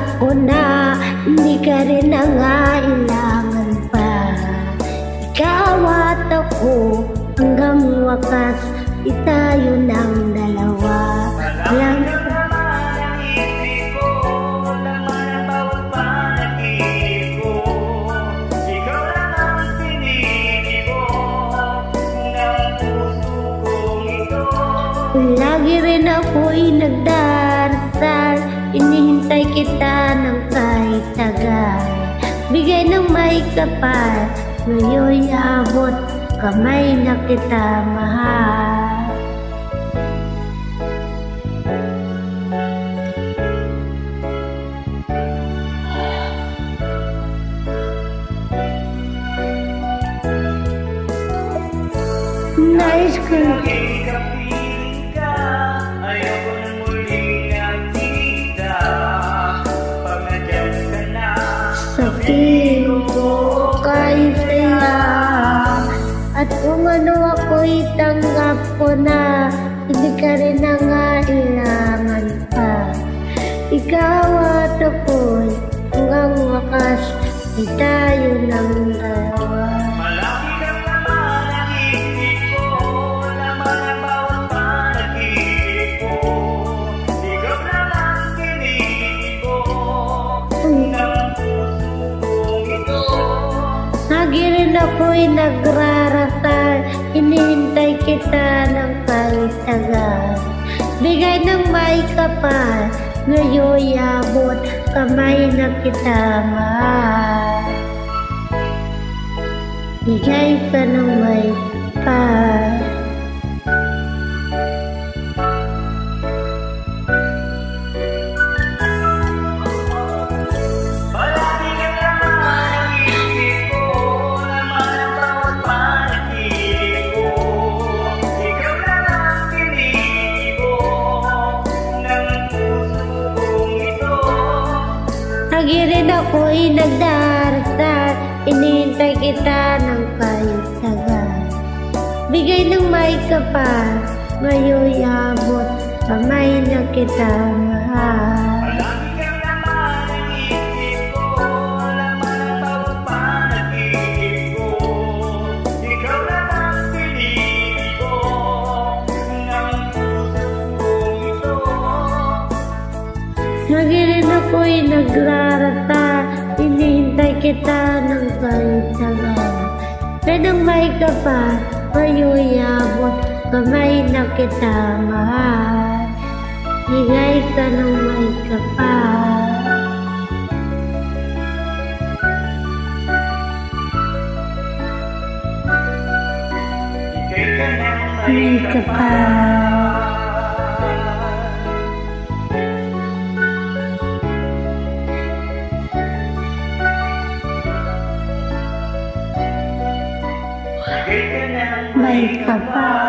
ako na hindi ka rin nangailangan pa. Ikaw at ako hanggang wakas, di tayo ng dalawa. Walang lagi rin ako'y nagdarasal, inihintay kita ng kahit tagal. Bigay ng may kapal, ngayon'y abot, kamay na kita mahal. Nice girl. Sa piling ko kahit saya, at kung ano ako'y tanggap ko na, hindi ka rin nangailangan pa. Ikaw at ako'y hanggang wakas, di tayo ng dalawa. Malaki kang laman ang isip ko, laman ang bawat panaginip ko. Ikaw lang ang pinili ko, ng puso kong ito. Lagi rin ako'y nagrarasal, hinihintay kita ng kahit tagal. Bigay ng may kapal, ngayon'y abot, kamay na kita mahal. Bigay ka ng may kapal. Malaki kang laman ang isip ko, laman ang bawat panaginip ko. Ikaw lang ang pinili ko, ng puso kong ito. Lagi rin ako'y nagdarasal, inihintay kita ng kahit tagal. Bigay ng may kapal, ngayon'y abot, kamay na kita mahal. Malaki kang laman ang isip ko, laman ang bawat panaginip ko. Ikaw lang ang pinili ko, ng puso kong ito. Lagi rin ako'y nagrarasal, hinihintay kita ng kahit tagal. Pero may kapal, ngayon'y abot, kamay na kita mahal. Higay ka ng may kapal. Ika'y ka ng May may kapal. kapal. Ika'y ka ng May kapal.